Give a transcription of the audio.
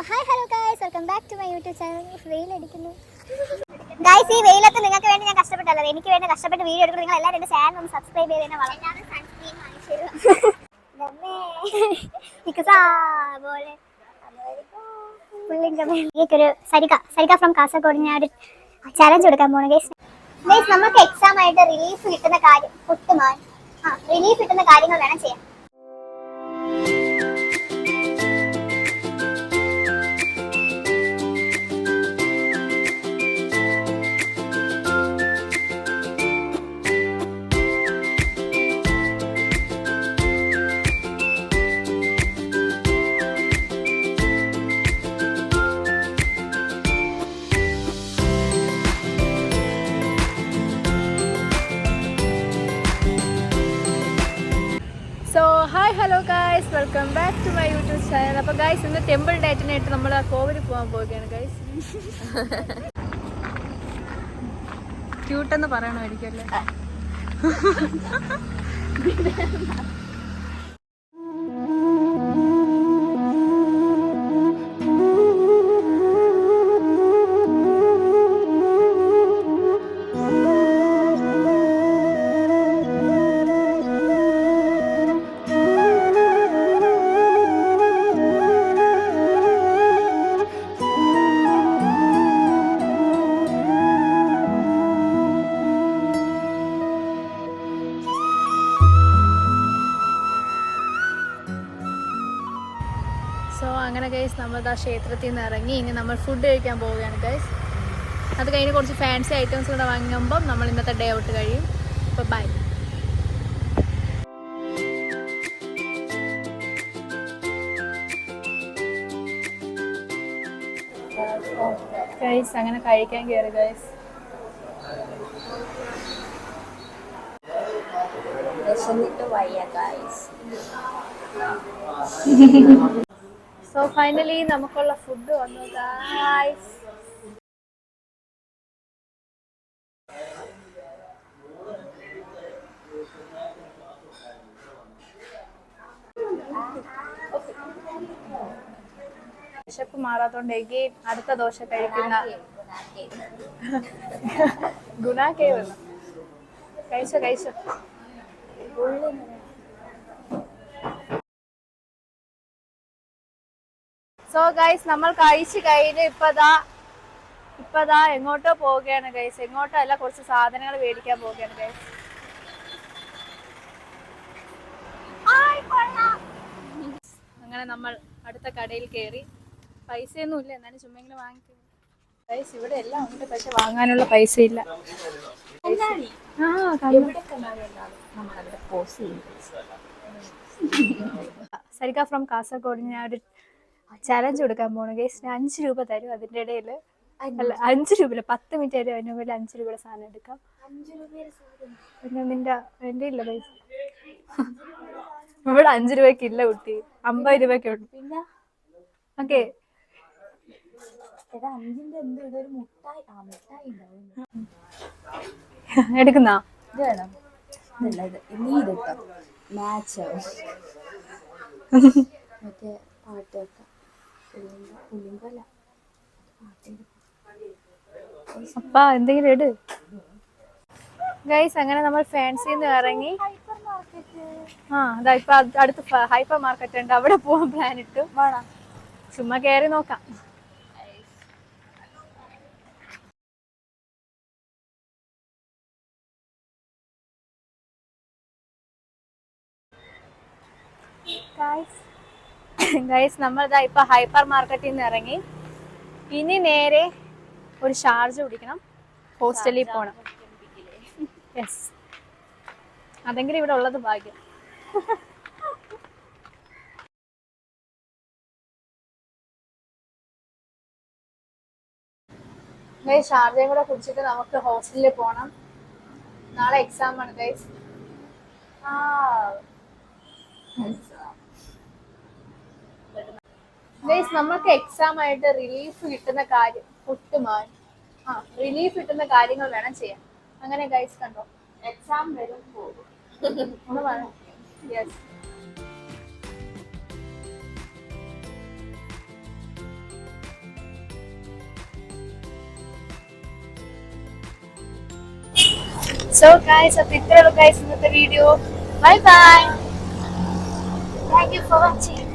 Hi hello guys, welcome back to my YouTube channel. വെയിലടിക്കുന്നു guys. ഈ വെയിലത്ത് നിങ്ങൾക്ക് വേണ്ടി ഞാൻ കഷ്ടപ്പെട്ടല്ലോ, എനിക്ക് വേണ്ടി കഷ്ടപ്പെട്ട് വീഡിയോ എടുക്കുന്നു. നിങ്ങൾ എല്ലാവരും എൻ്റെ ചാനൽ ഒന്ന് സബ്സ്ക്രൈബ് ചെയ്ത് തന്നെ വളരെ സരിക ഫ്രം കാസർഗോഡ് ഞാൻ ഒരു ചാലഞ്ച് കൊടുക്കാൻ പോണു ഗൈസ്. നമുക്ക് എക്സാം ആയിട്ട് റിലീഫ് കിട്ടുന്ന കാര്യം റിലീഫ് കിട്ടുന്ന കാര്യങ്ങൾ വേണം ചെയ്യാൻ. Hi hello guys, welcome back to my YouTube channel. അപ്പോൾ ഗൈസ്, ഇന്ന് ടെമ്പിൾ ഡേറ്റിനായിട്ട് നമ്മൾ കോവിൽ പോകാൻ പോവുകയാണ് ഗൈസ്. ക്യൂട്ടെന്ന് പറയണമായിരിക്കും അല്ലേ? സോ അങ്ങനെ ഗൈസ്, നമ്മൾ ആ ക്ഷേത്രത്തിൽ നിന്ന് ഇറങ്ങി ഇനി നമ്മൾ ഫുഡ് കഴിക്കാൻ പോവുകയാണ് ഗൈസ്. അത് കഴിഞ്ഞ് കുറച്ച് ഫാൻസി ഐറ്റംസ് കൂടെ വാങ്ങുമ്പം നമ്മൾ ഇന്നത്തെ ഡേ ഔട്ട് കഴിയും. അപ്പോൾ ബൈ ഗൈസ്. അങ്ങനെ കഴിക്കാൻ കയറി ഗൈസ്. സോ ഫൈനലി നമുക്കുള്ള ഫുഡ് വന്നു ഗൈസ്. വിശപ്പ് മാറാത്തോണ്ടേക്ക് അടുത്ത ദോശ കഴിക്കുന്ന ഗുണാക്കേ വന്നു. കഴിച്ചോ. സോ ഗൈസ്, നമ്മൾ കഴിച്ച് കഴിഞ്ഞ് ഇപ്പതാ എങ്ങോട്ടോ പോവുകയാണ് ഗൈസ്. എങ്ങോട്ടോ അല്ല, കുറച്ച് സാധനങ്ങൾ മേടിക്കാൻ പോവുകയാണ് ഗൈസ്. അങ്ങനെ നമ്മൾ അടുത്ത കടയിൽ കയറി. പൈസയൊന്നും ഇല്ല, എന്നാലും ചുമ്മെങ്കിലും വാങ്ങിക്കും ഗൈസ്. ഇവിടെ എല്ലാം ഉണ്ട്, പക്ഷെ വാങ്ങാനുള്ള പൈസ ഇല്ല. സരിക ഫ്രം കാസർഗോഡ് ഞാൻ ഒരു ചലഞ്ച് കൊടുക്കാൻ പോണു ഗൈസ്. 5 രൂപ തരും, അതിൻ്റെ ഇടയിൽ അല്ല 5 രൂപ 10 മിനിറ്റ് തരും, അതിന് മുകളിൽ 5 രൂപയുടെ സാധനം എടുക്കാം. പിന്നെ എൻ്റെ ഇല്ല ഗൈസ്. ഇവിടെ 5 രൂപയ്ക്ക് ഇല്ല കുട്ടി, 50 രൂപയ്ക്ക് ഉണ്ട്. പിന്നെ ഓക്കെ എടുക്കുന്ന അപ്പാ എന്തെങ്കിലും ഇട് ഗൈസ്. അങ്ങനെ നമ്മൾ ഫാൻസിന്ന് ഇറങ്ങി. അതാ ഇപ്പൊ അടുത്ത് ഹൈപ്പർ മാർക്കറ്റ് ഉണ്ട്, അവിടെ പോവാൻ പ്ലാൻ ഇട്ടു. ചുമ്മാ കയറി നോക്കാം. ഗൈസ്, നമ്മളിതാ ഇപ്പൊ ഹൈപ്പർ മാർക്കറ്റിൽ നിന്ന് ഇറങ്ങി. ഇനി നേരെ ഒരു ഷാർജ കുടിക്കണം, ഹോസ്റ്റലിൽ പോണം. യെസ്, അതെങ്കിലും ഇവിടെ ഉള്ളത് ഭാഗ്യം. ഷാർജയും കൂടെ കുടിച്ചിട്ട് നമുക്ക് ഹോസ്റ്റലിൽ പോണം. നാളെ എക്സാം ആണ് ഗൈസ്. ഗൈസ്, നമുക്ക് എക്സാം ആയിട്ട് റിലീഫ് കിട്ടുന്ന കാര്യം റിലീഫ് കിട്ടുന്ന കാര്യങ്ങൾ വേണം ചെയ്യാൻ. അങ്ങനെ ഗൈസ്, കണ്ടോ, എക്സാം വരും പോകും. യെസ്. സോ ഗൈസ് അപ്പൊ ഇത്രയുള്ള ഗൈസ് ഇന്നത്തെ video. Bye bye. Thank you for watching.